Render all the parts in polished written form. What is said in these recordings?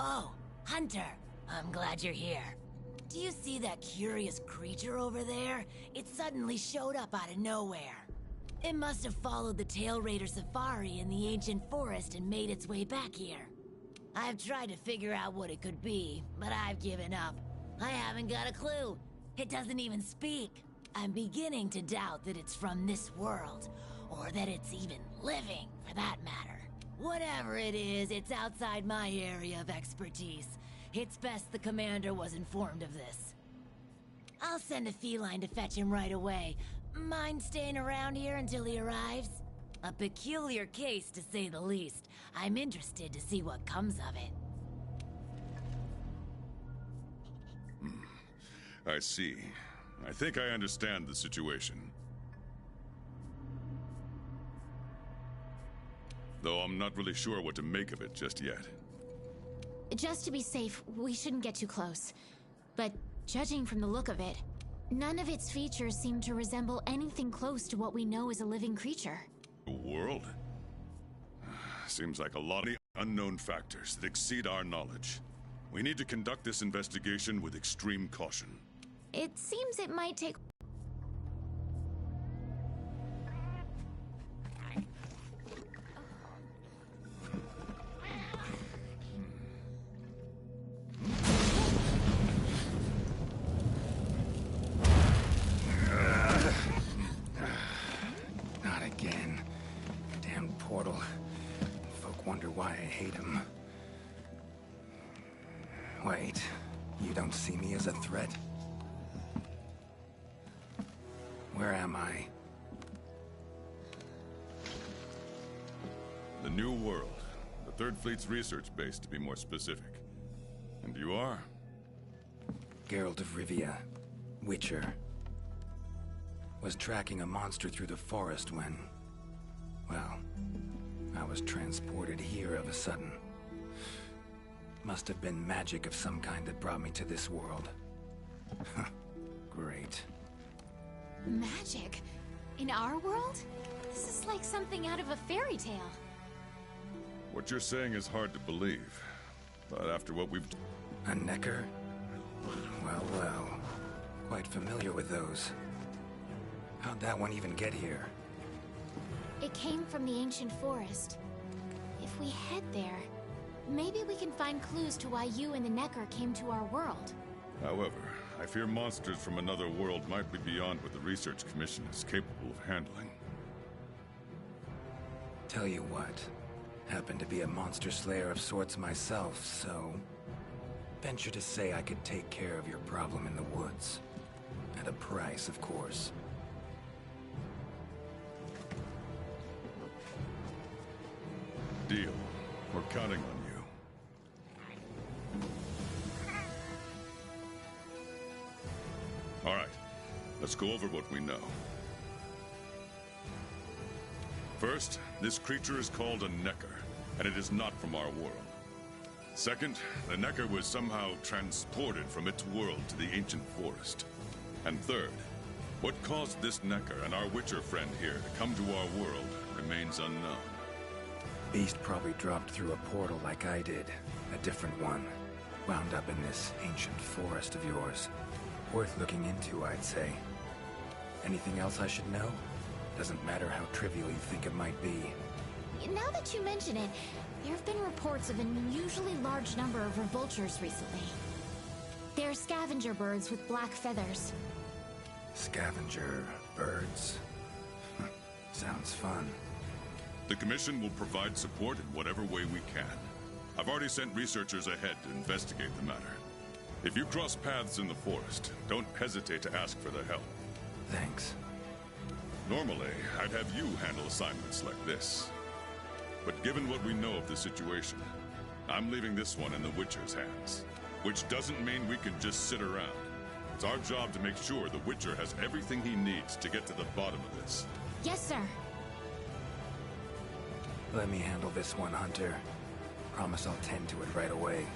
Oh, Hunter, I'm glad you're here. Do you see that curious creature over there? It suddenly showed up out of nowhere. It must have followed the Tail Raider safari in the ancient forest and made its way back here. I've tried to figure out what it could be, but I've given up. I haven't got a clue. It doesn't even speak. I'm beginning to doubt that it's from this world, or that it's even living, for that matter. Whatever it is, it's outside my area of expertise. It's best the commander was informed of this. I'll send a feline to fetch him right away. Mind staying around here until he arrives? A peculiar case, to say the least. I'm interested to see what comes of it. I see. I think I understand the situation. Though I'm not really sure what to make of it just yet. Just to be safe, we shouldn't get too close. But judging from the look of it, none of its features seem to resemble anything close to what we know as a living creature. A world? Seems like a lot of unknown factors that exceed our knowledge. We need to conduct this investigation with extreme caution. It seems it might take... Not again. Damn portal. Folk wonder why I hate him. Wait, you don't see me as a threat? Where am I? The New World. The Third Fleet's research base, to be more specific. And you are? Geralt of Rivia, Witcher. Was tracking a monster through the forest when... well, I was transported here of a sudden. Must have been magic of some kind that brought me to this world. Great. Magic? In our world? This is like something out of a fairy tale. What you're saying is hard to believe. But after what we've... A necker? Well, well. Quite familiar with those. How'd that one even get here? It came from the ancient forest. If we head there, maybe we can find clues to why you and the Necker came to our world. However, I fear monsters from another world might be beyond what the Research Commission is capable of handling. Tell you what, happen to be a monster slayer of sorts myself, so... venture to say I could take care of your problem in the woods. At a price, of course. Deal. We're counting on you. All right, let's go over what we know. First, this creature is called a Necker, and it is not from our world. Second, the Necker was somehow transported from its world to the ancient forest. And third, what caused this Necker and our Witcher friend here to come to our world remains unknown. Beast probably dropped through a portal like I did. A different one. Wound up in this ancient forest of yours. Worth looking into, I'd say. Anything else I should know? Doesn't matter how trivial you think it might be. Now that you mention it, there have been reports of an unusually large number of vultures recently. They're scavenger birds with black feathers. Scavenger birds? Sounds fun. The Commission will provide support in whatever way we can. I've already sent researchers ahead to investigate the matter. If you cross paths in the forest, don't hesitate to ask for their help. Thanks. Normally, I'd have you handle assignments like this. But given what we know of the situation, I'm leaving this one in the Witcher's hands. Which doesn't mean we can just sit around. It's our job to make sure the Witcher has everything he needs to get to the bottom of this. Yes, sir. Let me handle this one, Hunter. Promise I'll tend to it right away.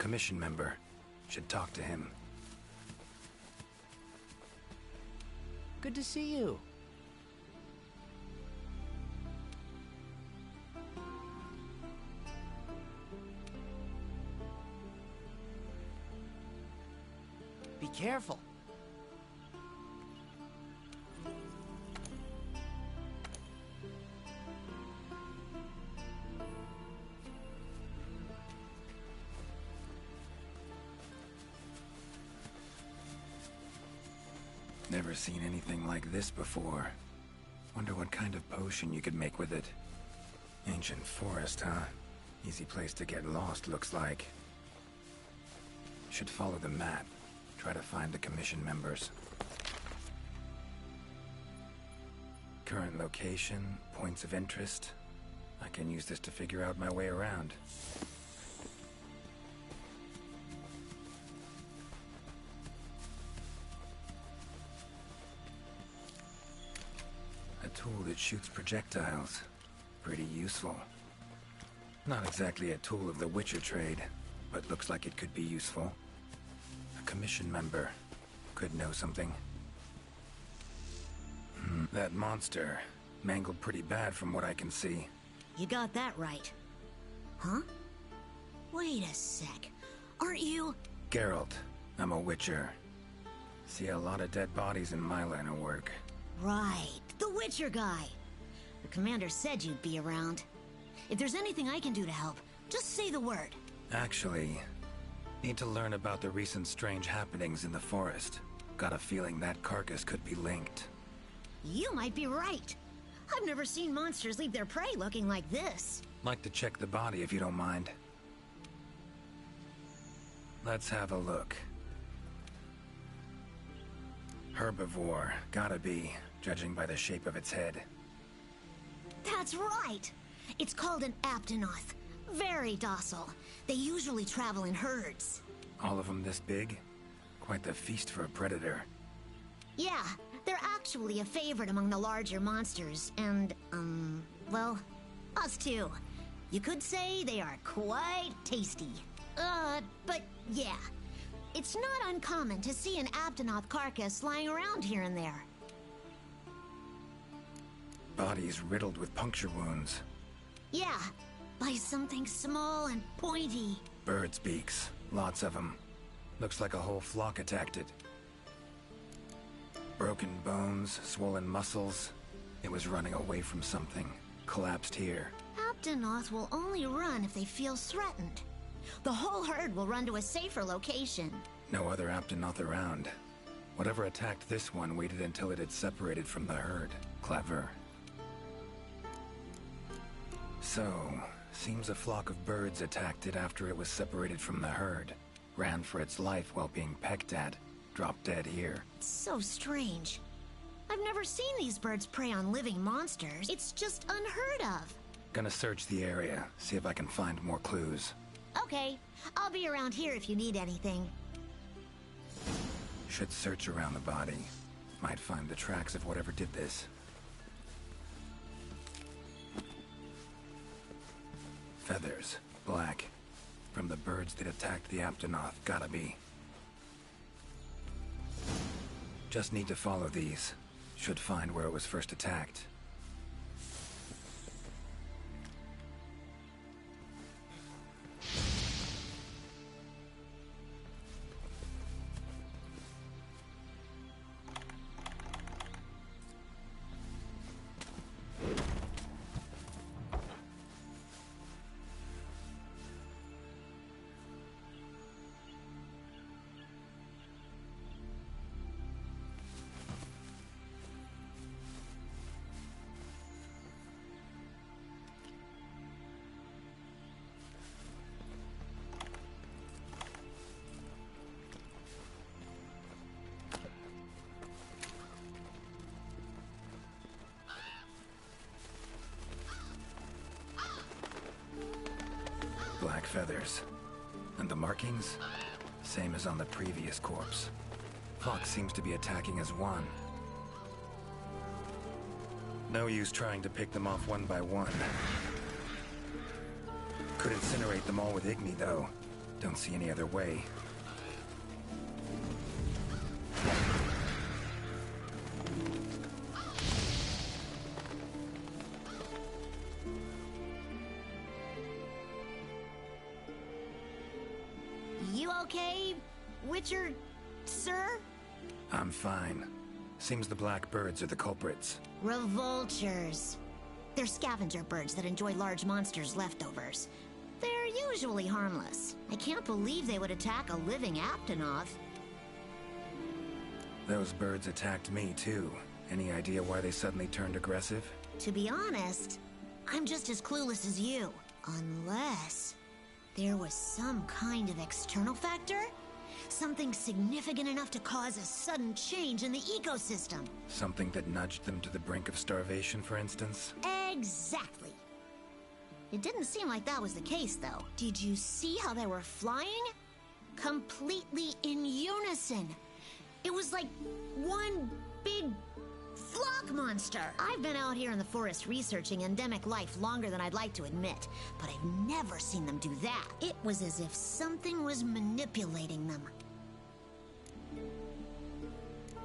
commission member. Should talk to him. Good to see you. Be careful. Never seen anything like this before. Wonder what kind of potion you could make with it. Ancient forest, huh? Easy place to get lost, looks like. Should follow the map. Try to find the commission members. Current location, points of interest. I can use this to figure out my way around. A tool that shoots projectiles. Pretty useful. Not exactly a tool of the Witcher trade, but looks like it could be useful. A commission member. Could know something. That monster. Mangled pretty bad from what I can see. You got that right. Huh? Wait a sec. Aren't you... Geralt. I'm a Witcher. See a lot of dead bodies in my line of work. Right. The Witcher guy. The commander said you'd be around. If there's anything I can do to help, just say the word. Actually, need to learn about the recent strange happenings in the forest. Got a feeling that carcass could be linked. You might be right. I've never seen monsters leave their prey looking like this. Like to check the body if you don't mind. Let's have a look. Herbivore, gotta be, judging by the shape of its head. That's right. It's called an Aptonoth. Very docile. They usually travel in herds. All of them this big? Quite the feast for a predator. Yeah, they're actually a favorite among the larger monsters, and, well, us too. You could say they are quite tasty. But yeah, it's not uncommon to see an Aptonoth carcass lying around here and there. Bodies riddled with puncture wounds. Yeah, by something small and pointy. Birds' beaks, lots of them. Looks like a whole flock attacked it. Broken bones, swollen muscles. It was running away from something. Collapsed here. Aptonoth will only run if they feel threatened. The whole herd will run to a safer location. No other Aptonoth around. Whatever attacked this one waited until it had separated from the herd. Clever. So, seems a flock of birds attacked it after it was separated from the herd. Ran for its life while being pecked at. Dropped dead here. It's so strange. I've never seen these birds prey on living monsters. It's just unheard of. Gonna search the area, see if I can find more clues. Okay, I'll be around here if you need anything. Should search around the body. Might find the tracks of whatever did this. Feathers, black. From the birds that attacked the Aptonoth, gotta be. Just need to follow these. Should find where it was first attacked. Black feathers. And the markings? Same as on the previous corpse. Fox seems to be attacking as one. No use trying to pick them off one by one. Could incinerate them all with Igni, though. Don't see any other way. You okay, Witcher, sir? I'm fine. Seems the black birds are the culprits. Revoltures. They're scavenger birds that enjoy large monsters' leftovers. They're usually harmless. I can't believe they would attack a living Aptonoth. Those birds attacked me, too. Any idea why they suddenly turned aggressive? To be honest, I'm just as clueless as you. Unless there was some kind of external factor? Something significant enough to cause a sudden change in the ecosystem. Something that nudged them to the brink of starvation, for instance? Exactly. It didn't seem like that was the case, though. Did you see how they were flying? Completely in unison. It was like one big flock monster. I've been out here in the forest researching endemic life longer than I'd like to admit, but I've never seen them do that. It was as if something was manipulating them.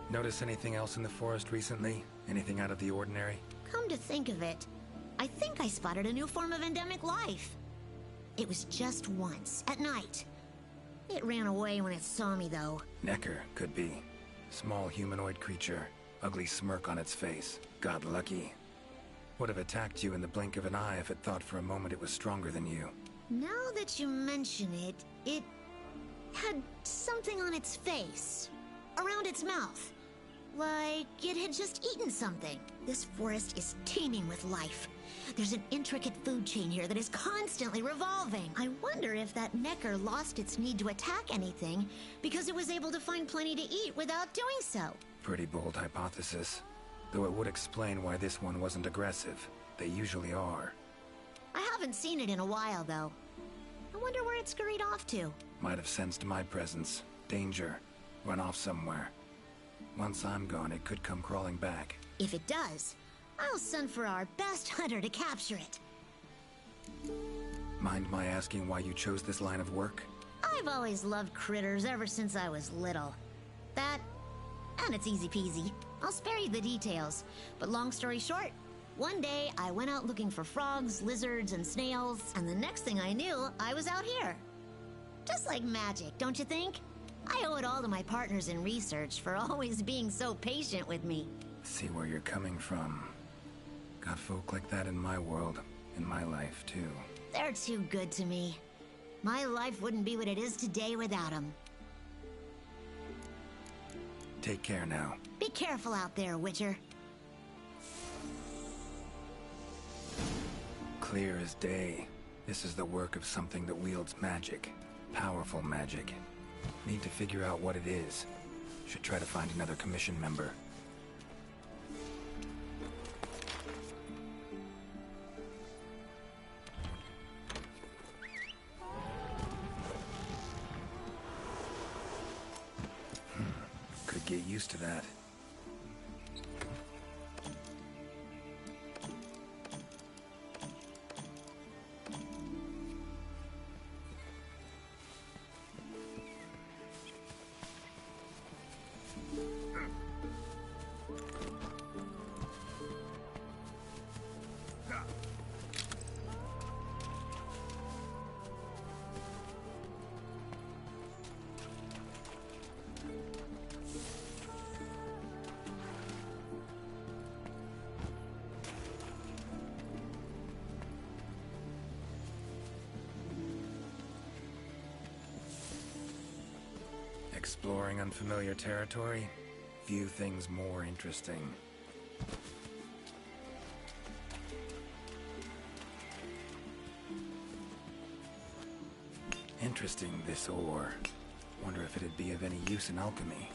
Notice anything else in the forest recently? Anything out of the ordinary? Come to think of it, I think I spotted a new form of endemic life. It was just once, at night. It ran away when it saw me, though. Necker, could be. Small humanoid creature. Ugly smirk on its face. Got lucky. Would have attacked you in the blink of an eye if it thought for a moment it was stronger than you. Now that you mention it, it had something on its face. Around its mouth. Like it had just eaten something. This forest is teeming with life. There's an intricate food chain here that is constantly revolving. I wonder if that Necker lost its need to attack anything because it was able to find plenty to eat without doing so. Pretty bold hypothesis. Though it would explain why this one wasn't aggressive. They usually are. I haven't seen it in a while, though. I wonder where it scurried off to. Might have sensed my presence. Danger. Run off somewhere. Once I'm gone, it could come crawling back. If it does, I'll send for our best hunter to capture it. Mind my asking why you chose this line of work? I've always loved critters ever since I was little. That, and it's easy peasy. I'll spare you the details, but long story short, one day I went out looking for frogs, lizards, and snails, and the next thing I knew, I was out here. Just like magic, don't you think? I owe it all to my partners in research for always being so patient with me. See where you're coming from. Got folk like that in my world, in my life, too. They're too good to me. My life wouldn't be what it is today without them. Take care now. Be careful out there, Witcher. Clear as day. This is the work of something that wields magic. Powerful magic. Need to figure out what it is. Should try to find another commission member. Could get used to that. Exploring unfamiliar territory? Few things more interesting. Interesting, this ore. Wonder if it'd be of any use in alchemy.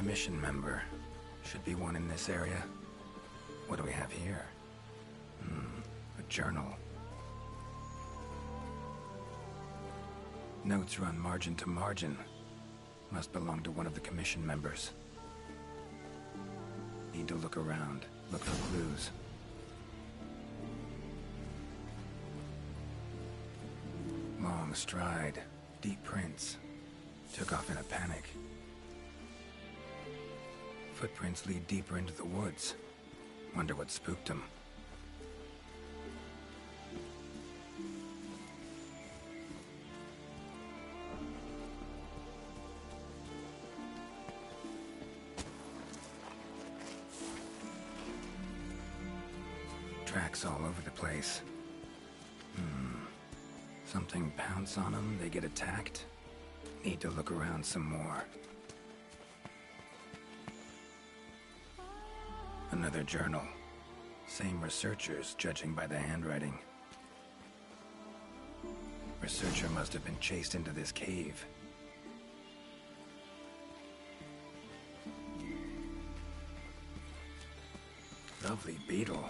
commission member. Should be one in this area. What do we have here? A journal. Notes run margin to margin. Must belong to one of the commission members. Need to look around, look for clues. Long stride, deep prints. Took off in a panic. Footprints lead deeper into the woods. Wonder what spooked him. Tracks all over the place. Something pounce on them, they get attacked. Need to look around some more. Another journal. Same researchers, judging by the handwriting. Researcher must have been chased into this cave. Lovely beetle.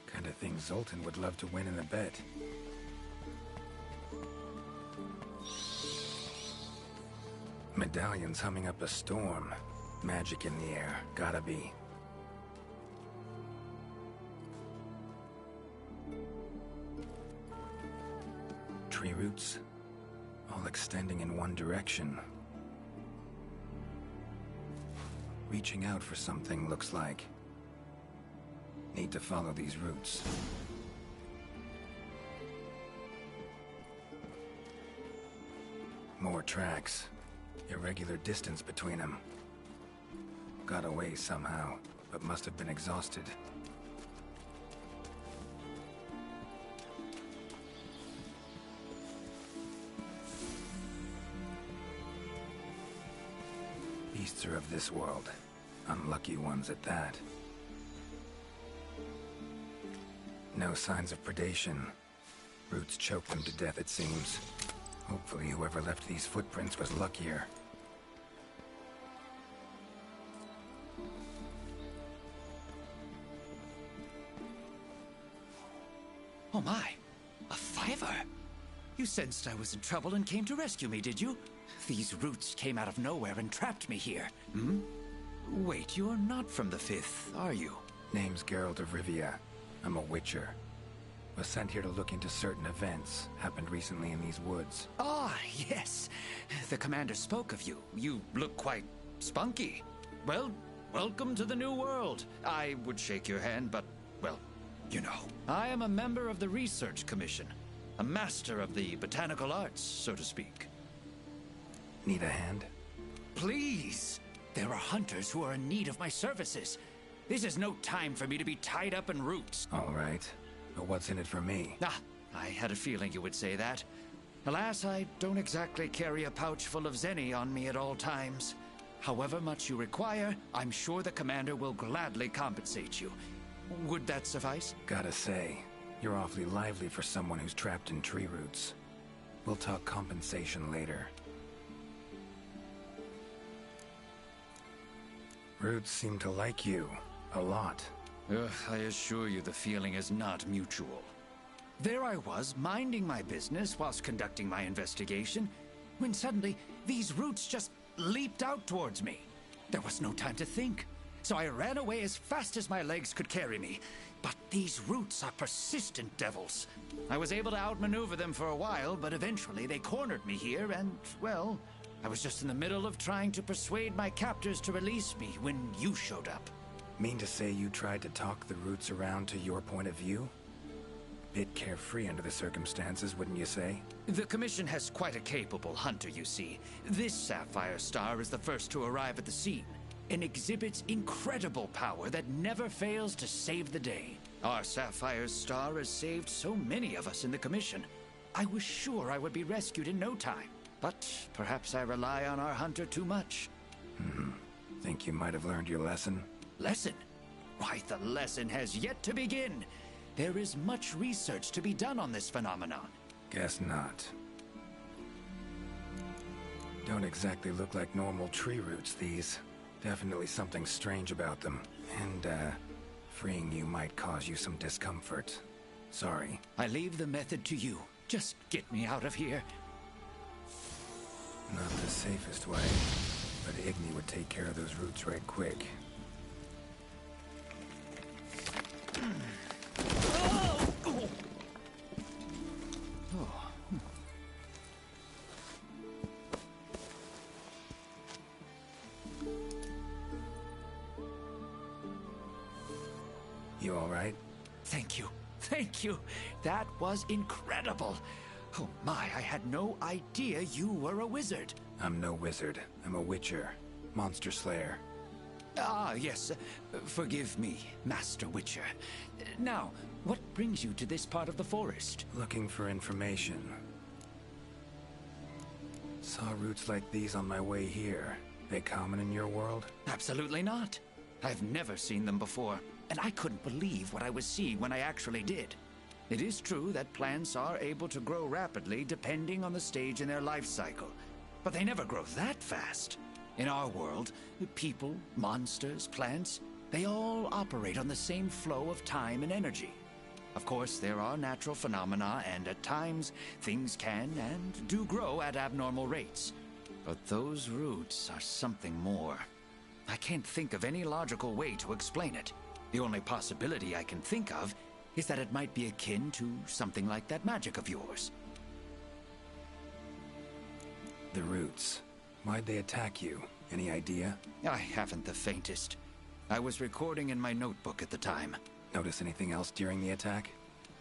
Kind of thing Zoltan would love to win in a bet. Medallions humming up a storm. Magic in the air. Gotta be. Tree roots. All extending in one direction. Reaching out for something, looks like. Need to follow these roots. More tracks. Irregular distance between them. Got away somehow, but must have been exhausted. Beasts are of this world. Unlucky ones at that. No signs of predation. Roots choke them to death, it seems. Hopefully whoever left these footprints was luckier. Oh my, a fiver! You sensed I was in trouble and came to rescue me, did you? These roots came out of nowhere and trapped me here. Wait, you're not from the Fifth, are you? Name's Geralt of Rivia. I'm a Witcher. Was sent here to look into certain events happened recently in these woods. Ah, yes. The commander spoke of you. You look quite spunky. Well, welcome to the new world. I would shake your hand, but, well, you know. I am a member of the Research Commission. A master of the botanical arts, so to speak. Need a hand? Please! There are hunters who are in need of my services. This is no time for me to be tied up in roots. All right. But what's in it for me? Ah, I had a feeling you would say that. Alas, I don't exactly carry a pouch full of zenny on me at all times. However much you require, I'm sure the commander will gladly compensate you. Would that suffice? Gotta say, you're awfully lively for someone who's trapped in tree roots. We'll talk compensation later. Roots seem to like you. A lot. I assure you the feeling is not mutual. There I was, minding my business whilst conducting my investigation, when suddenly these roots just leaped out towards me. There was no time to think, so I ran away as fast as my legs could carry me. But these roots are persistent devils. I was able to outmaneuver them for a while, but eventually they cornered me here and, well, I was just in the middle of trying to persuade my captors to release me when you showed up. Mean to say you tried to talk the roots around to your point of view? Bit carefree under the circumstances, wouldn't you say? The Commission has quite a capable hunter, you see. This Sapphire Star is the first to arrive at the scene, and exhibits incredible power that never fails to save the day. Our Sapphire Star has saved so many of us in the Commission. I was sure I would be rescued in no time, but perhaps I rely on our hunter too much. Think you might have learned your lesson? Lesson? Why, the lesson has yet to begin. There is much research to be done on this phenomenon. Guess not. Don't exactly look like normal tree roots, these. Definitely something strange about them. And, freeing you might cause you some discomfort. Sorry. I leave the method to you. Just get me out of here. Not the safest way, but Igni would take care of those roots right quick. You all right? Thank you. Thank you. That was incredible. Oh my, I had no idea you were a wizard. I'm no wizard. I'm a witcher. Monster slayer. Ah, yes. Forgive me, Master Witcher. Now, what brings you to this part of the forest? Looking for information. Saw roots like these on my way here. They common in your world? Absolutely not. I've never seen them before, and I couldn't believe what I was seeing when I actually did. It is true that plants are able to grow rapidly depending on the stage in their life cycle, but they never grow that fast. In our world, people, monsters, plants, they all operate on the same flow of time and energy. Of course, there are natural phenomena, and at times, things can and do grow at abnormal rates. But those roots are something more. I can't think of any logical way to explain it. The only possibility I can think of is that it might be akin to something like that magic of yours. The roots. Why'd they attack you? Any idea? I haven't the faintest. I was recording in my notebook at the time. Notice anything else during the attack?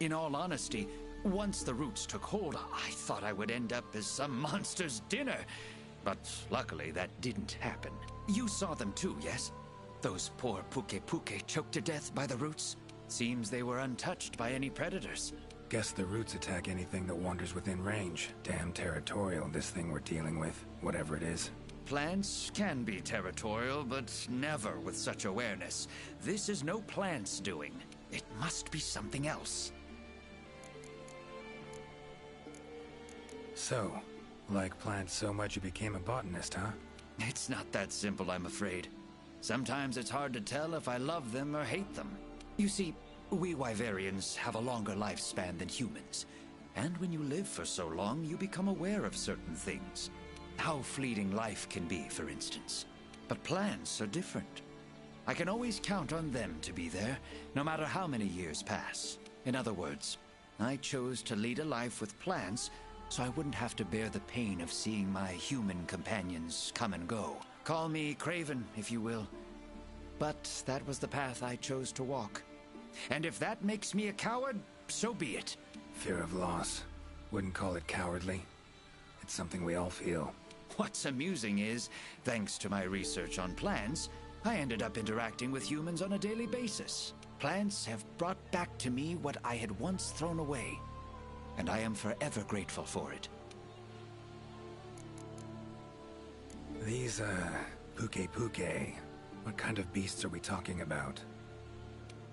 In all honesty, once the roots took hold, I thought I would end up as some monster's dinner. But luckily, that didn't happen. You saw them too, yes? Those poor Puke choked to death by the roots? Seems they were untouched by any predators. Guess the roots attack anything that wanders within range. Damn territorial, this thing we're dealing with, whatever it is. Plants can be territorial, but never with such awareness. This is no plant's doing. It must be something else. So, like plants so much you became a botanist, huh? It's not that simple, I'm afraid. Sometimes it's hard to tell if I love them or hate them. You see, we Wyverians have a longer lifespan than humans. And when you live for so long, you become aware of certain things. How fleeting life can be, for instance. But plants are different. I can always count on them to be there, no matter how many years pass. In other words, I chose to lead a life with plants so I wouldn't have to bear the pain of seeing my human companions come and go. Call me craven, if you will. But that was the path I chose to walk. And if that makes me a coward, so be it. Fear of loss. Wouldn't call it cowardly. It's something we all feel. What's amusing is, thanks to my research on plants, I ended up interacting with humans on a daily basis. Plants have brought back to me what I had once thrown away, and I am forever grateful for it. These, Puke. What kind of beasts are we talking about?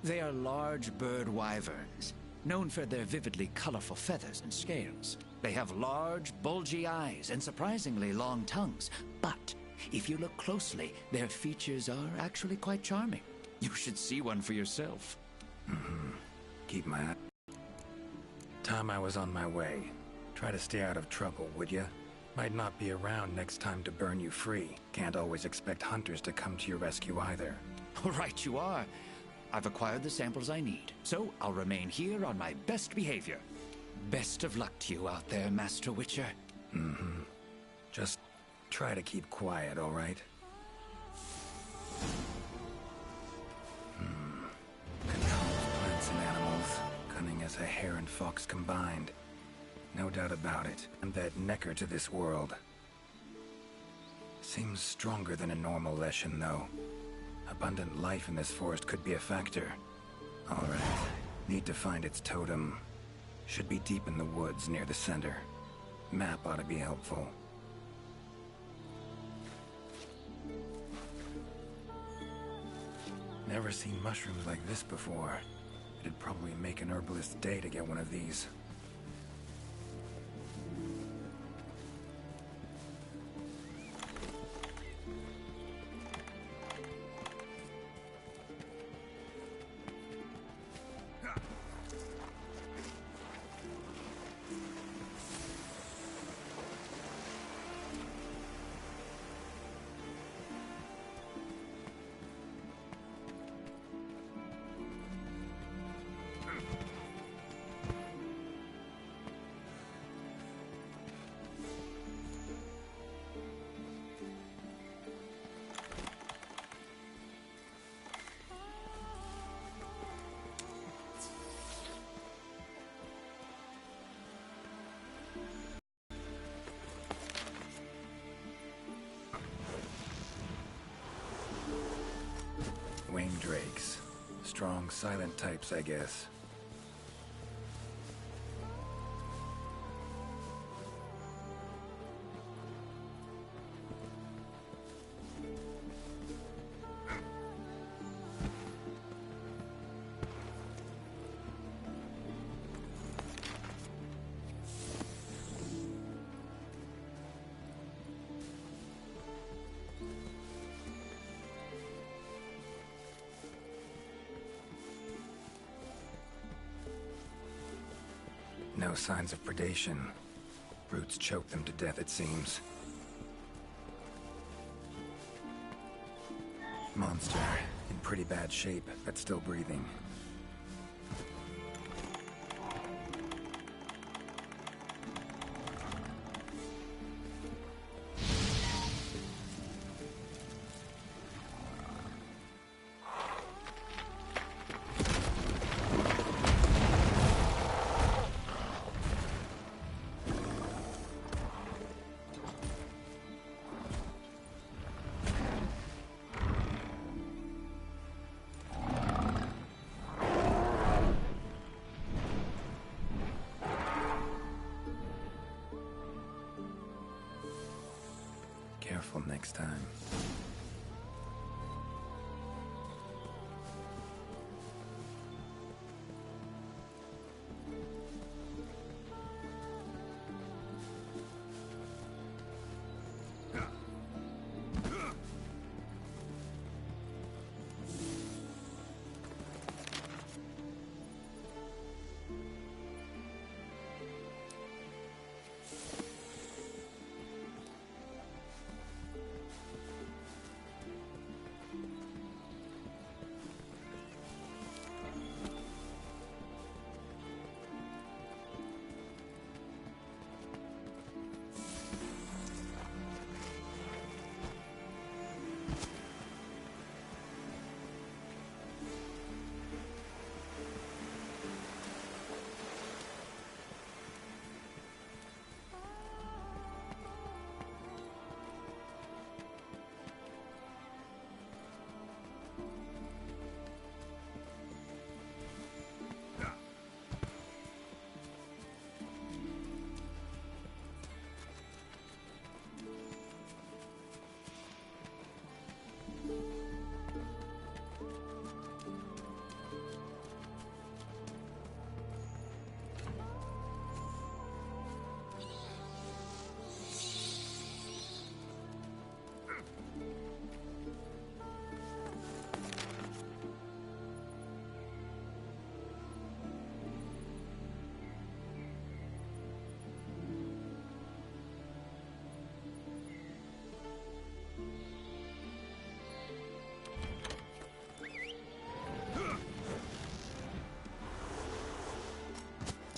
They are large bird wyverns, known for their vividly colorful feathers and scales. They have large, bulgy eyes and surprisingly long tongues. But if you look closely, their features are actually quite charming. You should see one for yourself. Keep my eye. Time I was on my way. Try to stay out of trouble, would ya? Might not be around next time to burn you free. Can't always expect hunters to come to your rescue either. Right you are. I've acquired the samples I need, so I'll remain here on my best behavior. Best of luck to you out there, Master Witcher. Just try to keep quiet, all right? Controls plants and animals, cunning as a hare and fox combined. No doubt about it. And that necker to this world. Seems stronger than a normal Leshen, though. Abundant life in this forest could be a factor. All right. Need to find its totem. Should be deep in the woods near the center. Map ought to be helpful. Never seen mushrooms like this before. It'd probably make an herbalist's day to get one of these. Strong, silent types, I guess. No signs of predation. Brutes choke them to death, it seems. Monster, in pretty bad shape, but still breathing. Careful next time.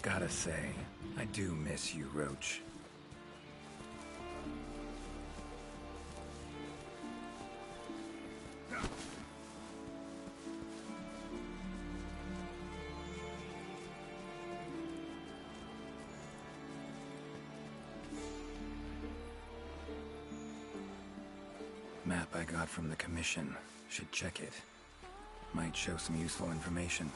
Gotta say, I do miss you, Roach. Map I got from the Commission. Should check it. Might show some useful information.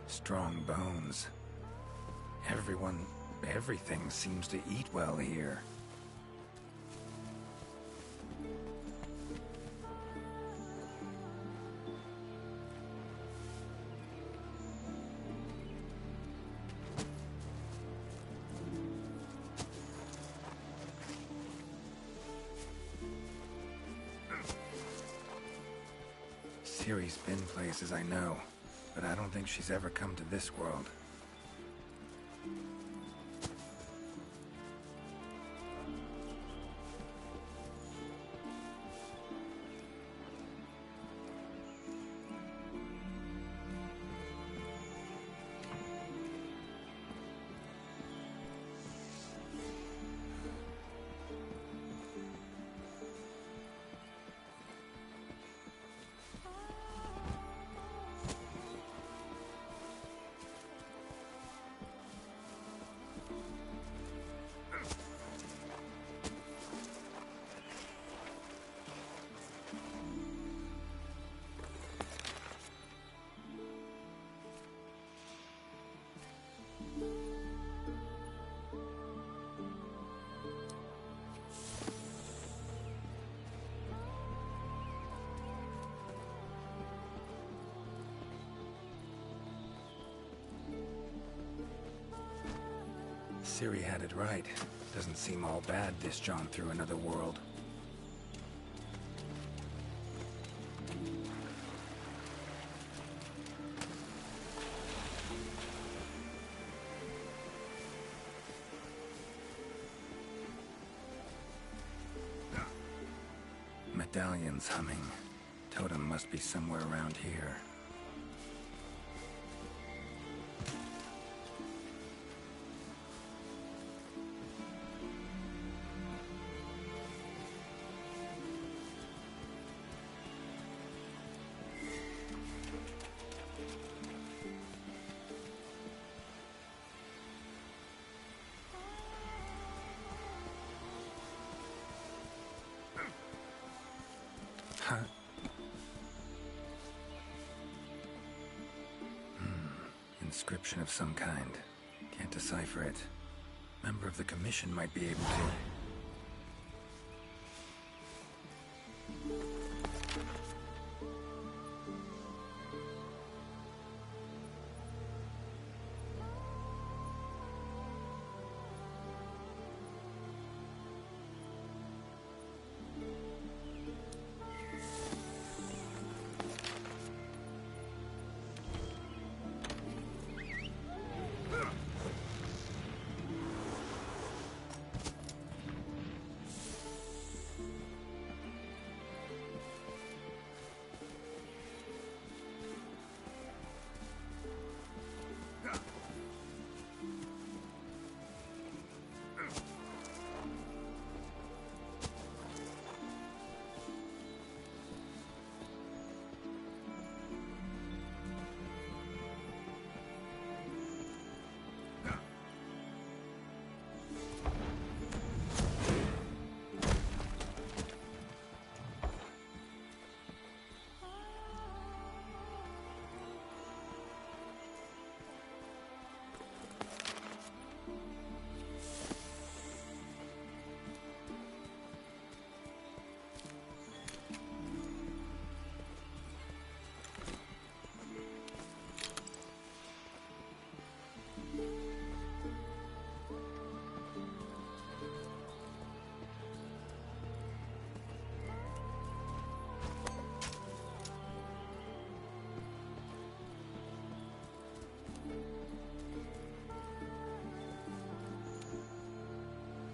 Strong bones. Everything seems to eat well here. Ciri's been places I know, but I don't think she's ever come to this world. Ciri had it right. Doesn't seem all bad, this jaunt through another world. Medallions humming. Totem must be somewhere around here. Inscription of some kind. Can't decipher it. Member of the Commission might be able to.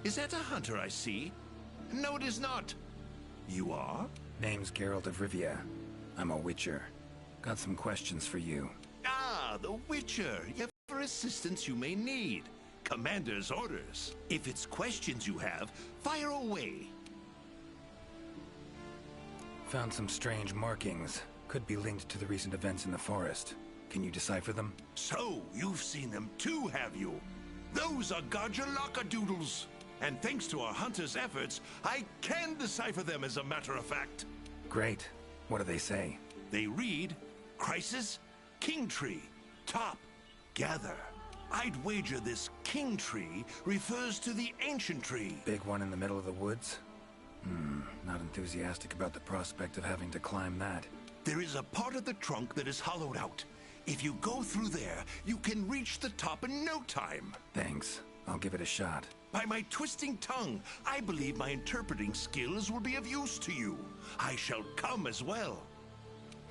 Is that a hunter I see? No, it is not. You are? Name's Geralt of Rivia. I'm a Witcher. Got some questions for you. Ah, the Witcher. Whatever assistance you may need. Commander's orders. If it's questions you have, fire away. Found some strange markings. Could be linked to the recent events in the forest. Can you decipher them? So, you've seen them too, have you? Those are Gajalaka doodles. And thanks to our hunters' efforts, I can decipher them as a matter of fact. Great. What do they say? They read, Crisis, King Tree, Top, Gather. I'd wager this King Tree refers to the ancient tree. Big one in the middle of the woods? Not enthusiastic about the prospect of having to climb that. There is a part of the trunk that is hollowed out. If you go through there, you can reach the top in no time. Thanks. I'll give it a shot. By my twisting tongue, I believe my interpreting skills will be of use to you. I shall come as well.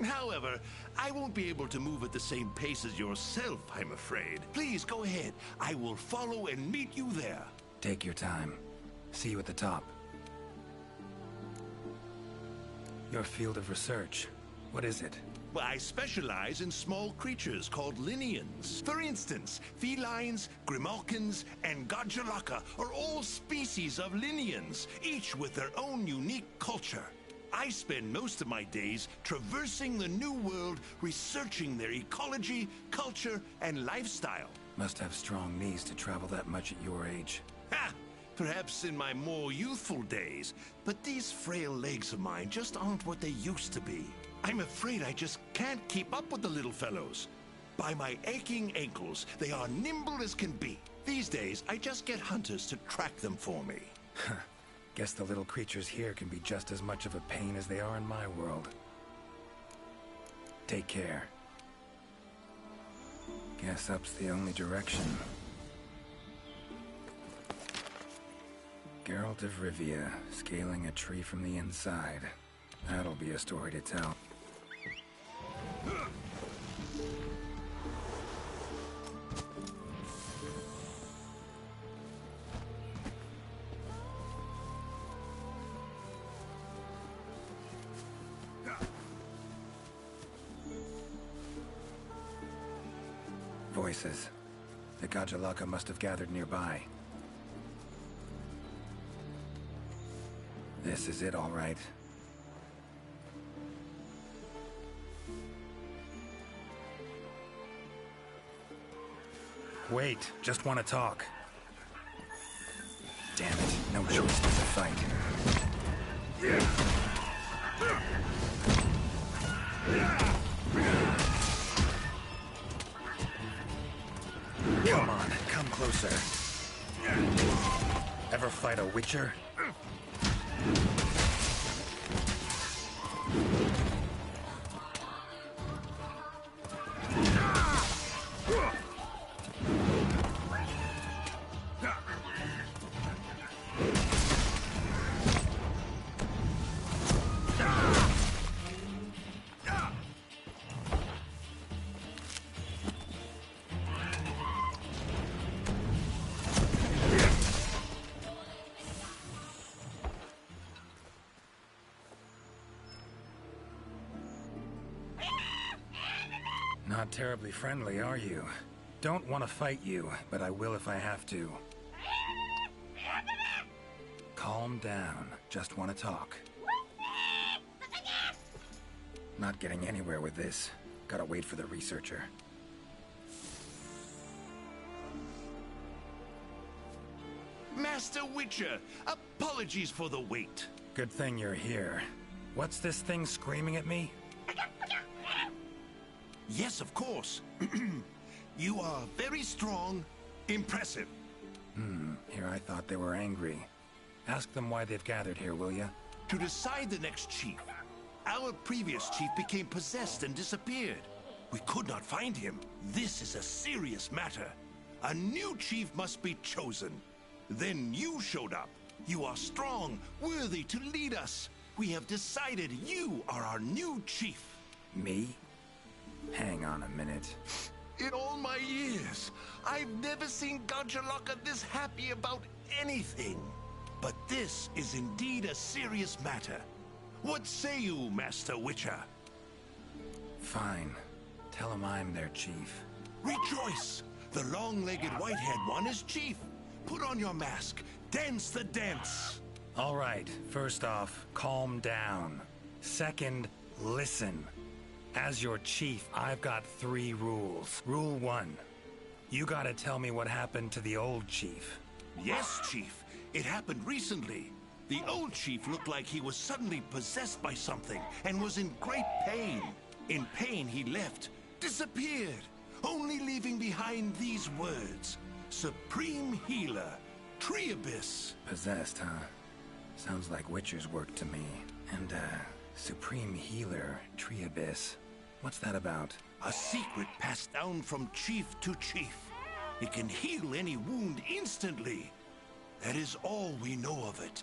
However, I won't be able to move at the same pace as yourself, I'm afraid. Please go ahead. I will follow and meet you there. Take your time. See you at the top. Your field of research. What is it? Well, I specialize in small creatures called Linians. For instance, felines, grimalkins, and Gajalaka are all species of Linians, each with their own unique culture. I spend most of my days traversing the New World, researching their ecology, culture, and lifestyle. Must have strong knees to travel that much at your age. Ha! Perhaps in my more youthful days, but these frail legs of mine just aren't what they used to be. I'm afraid I just can't keep up with the little fellows. By my aching ankles, they are nimble as can be. These days, I just get hunters to track them for me. Guess the little creatures here can be just as much of a pain as they are in my world. Take care. Guess up's the only direction. Geralt of Rivia, scaling a tree from the inside. That'll be a story to tell. Voices. The Gajalaka must have gathered nearby. This is it, all right. Wait, just want to talk. Damn it, no choice but to fight. Come on, come closer. Ever fight a Witcher? Not terribly friendly, are you? Don't want to fight you, but I will if I have to. Calm down. Just want to talk. Not getting anywhere with this. Gotta wait for the researcher. Master Witcher, apologies for the wait. Good thing you're here. What's this thing screaming at me? Yes, of course. You are very strong, impressive. Here I thought they were angry. Ask them why they've gathered here, will ya? To decide the next chief. Our previous chief became possessed and disappeared. We could not find him. This is a serious matter. A new chief must be chosen. Then you showed up. You are strong, worthy to lead us. We have decided you are our new chief. Me? Hang on a minute. In all my years, I've never seen Gajalaka this happy about anything. But this is indeed a serious matter. What say you, Master Witcher? Fine. Tell him I'm their chief. Rejoice! The long-legged white-haired one is chief. Put on your mask. Dance the dance. All right, first off, calm down. Second, listen. As your chief, I've got 3 rules. Rule 1. You gotta tell me what happened to the old chief. Yes, Chief. It happened recently. The old chief looked like he was suddenly possessed by something and was in great pain. In pain, he left, disappeared, only leaving behind these words. Supreme Healer, Triabyss. Possessed, huh? Sounds like Witcher's work to me. And, Supreme Healer, Triabyss. What's that about? A secret passed down from chief to chief. It can heal any wound instantly. That is all we know of it.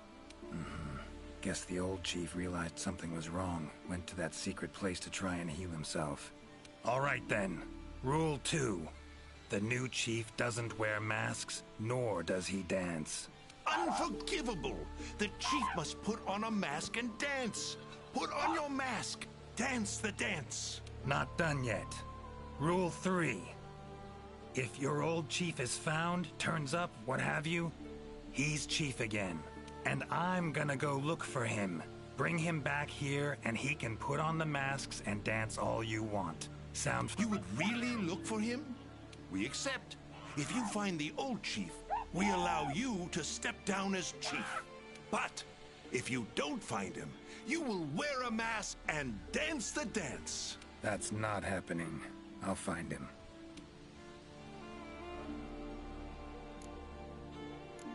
Guess the old chief realized something was wrong, went to that secret place to try and heal himself. All right then. Rule 2. The new chief doesn't wear masks, nor does he dance. Unforgivable! The chief must put on a mask and dance. Put on your mask. Dance the dance. Not done yet. Rule 3. If your old chief is found, turns up, what have you, he's chief again. And I'm gonna go look for him. Bring him back here, and he can put on the masks and dance all you want. Sound... You would really look for him? We accept. If you find the old chief, we allow you to step down as chief. But if you don't find him, you will wear a mask and dance the dance. That's not happening. I'll find him.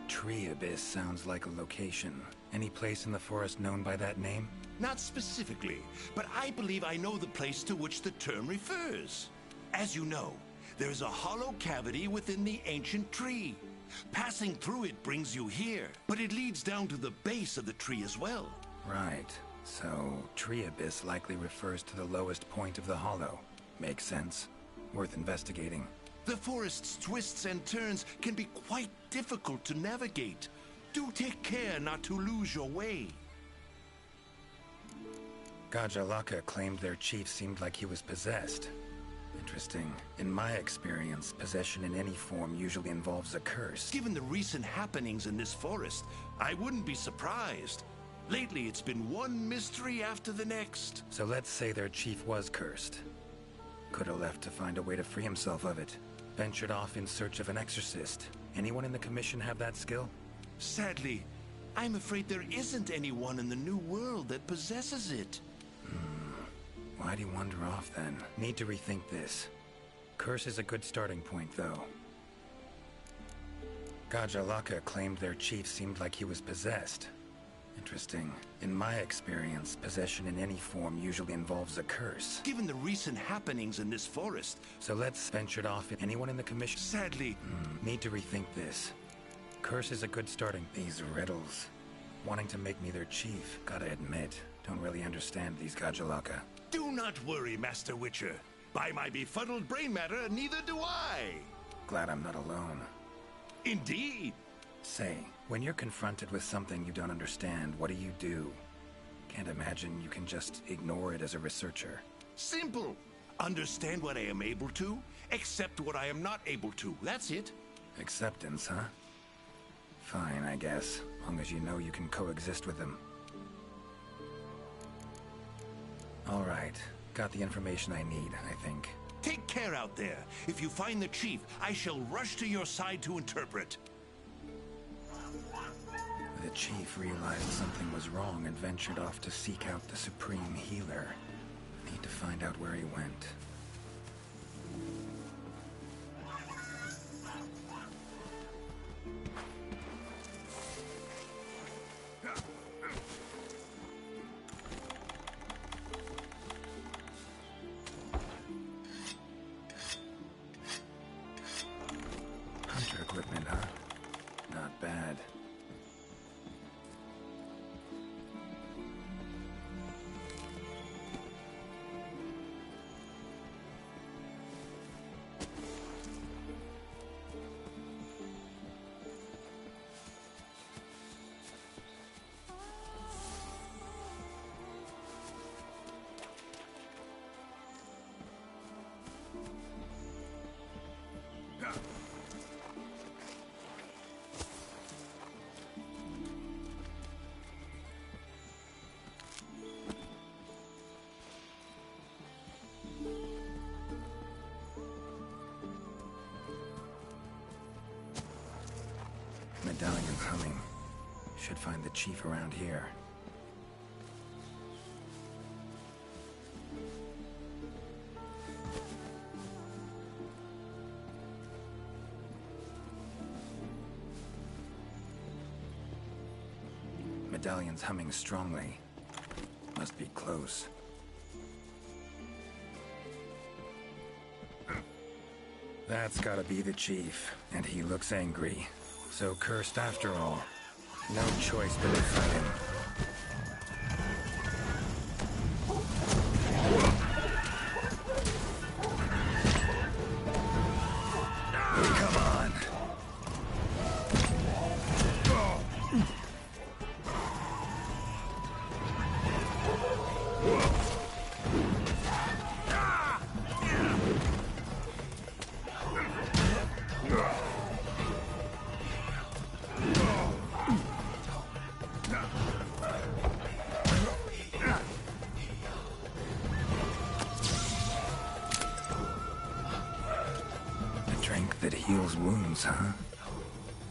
Triabyss sounds like a location. Any place in the forest known by that name? Not specifically, but I believe I know the place to which the term refers. As you know, there is a hollow cavity within the ancient tree. Passing through it brings you here, but it leads down to the base of the tree as well. Right. So, Tree Abyss likely refers to the lowest point of the hollow. Makes sense. Worth investigating. The forest's twists and turns can be quite difficult to navigate. Do take care not to lose your way. Gajalaka claimed their chief seemed like he was possessed. Interesting. In my experience, possession in any form usually involves a curse. Given the recent happenings in this forest, I wouldn't be surprised. Lately, it's been one mystery after the next. So let's say their chief was cursed. Could have left to find a way to free himself of it. Ventured off in search of an exorcist. Anyone in the commission have that skill? Sadly, I'm afraid there isn't anyone in the New World that possesses it. Why'd he wander off then? Need to rethink this. Curse is a good starting point, though. Gajalaka claimed their chief seemed like he was possessed. Interesting. In my experience, possession in any form usually involves a curse. Given the recent happenings in this forest... So let's venture off. Anyone in the commission? Sadly... Need to rethink this. Curse is a good starting... These riddles. Wanting to make me their chief. Gotta admit, don't really understand these Gajalaka. Do not worry, Master Witcher. By my befuddled brain matter, neither do I. Glad I'm not alone. Indeed. Say, when you're confronted with something you don't understand, what do? Can't imagine you can just ignore it as a researcher. Simple. Understand what I am able to, accept what I am not able to. That's it. Acceptance, huh? Fine, I guess. Long as you know you can coexist with them. All right. Got the information I need, I think. Take care out there. If you find the chief, I shall rush to your side to interpret. The chief realized something was wrong and ventured off to seek out the Supreme Healer. Need to find out where he went. Hunter equipment, huh? Not bad. Medallion's humming. Should find the chief around here. Medallion's humming strongly. Must be close. That's gotta be the chief, and he looks angry. So cursed after all. No choice but to fight him. Come on. That heals wounds, huh?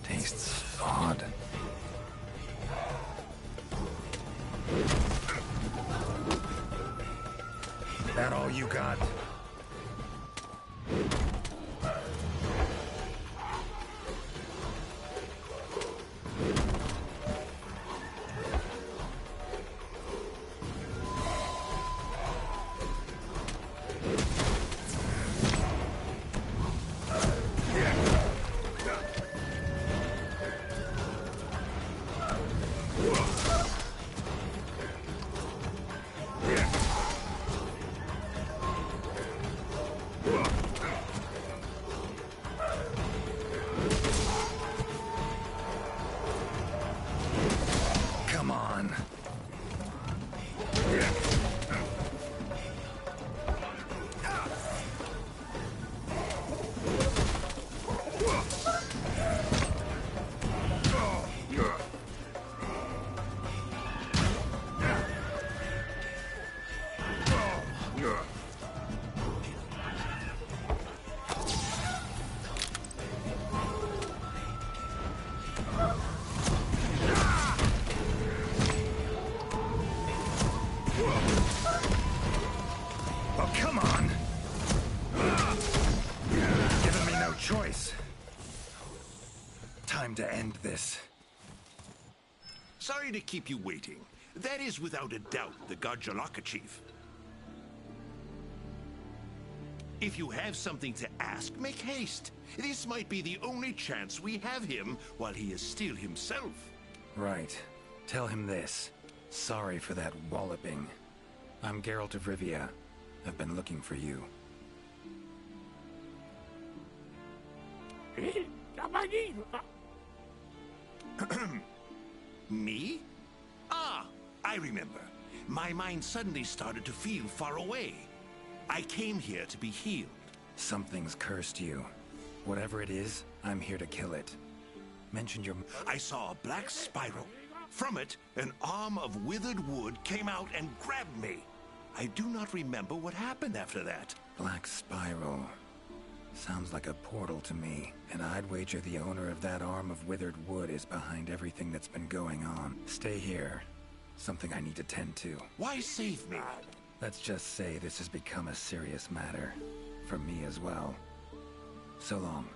Tastes odd. That all you got? Oh, come on! Giving me no choice. Time to end this. Sorry to keep you waiting. That is without a doubt the Gajjalaka chief. If you have something to ask, make haste. This might be the only chance we have him while he is still himself. Right. Tell him this. Sorry for that walloping. I'm Geralt of Rivia. I've been looking for you. Me? Ah, I remember. My mind suddenly started to feel far away. I came here to be healed. Something's cursed you. Whatever it is, I'm here to kill it. Mention your... I saw a black spiral. From it, an arm of withered wood came out and grabbed me. I do not remember what happened after that. Black spiral. Sounds like a portal to me, and I'd wager the owner of that arm of withered wood is behind everything that's been going on. Stay here. Something I need to tend to. Why save me? Let's just say this has become a serious matter. For me as well. So long.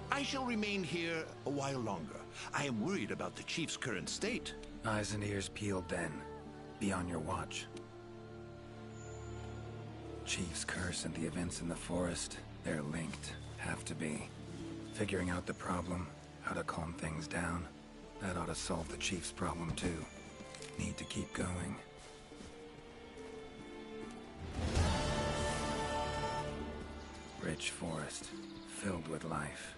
I shall remain here a while longer. I am worried about the chief's current state. Eyes and ears peeled then. Be on your watch. Chief's curse and the events in the forest, they're linked. Have to be. Figuring out the problem, how to calm things down, that ought to solve the Chief's problem too. Need to keep going. Rich forest, filled with life.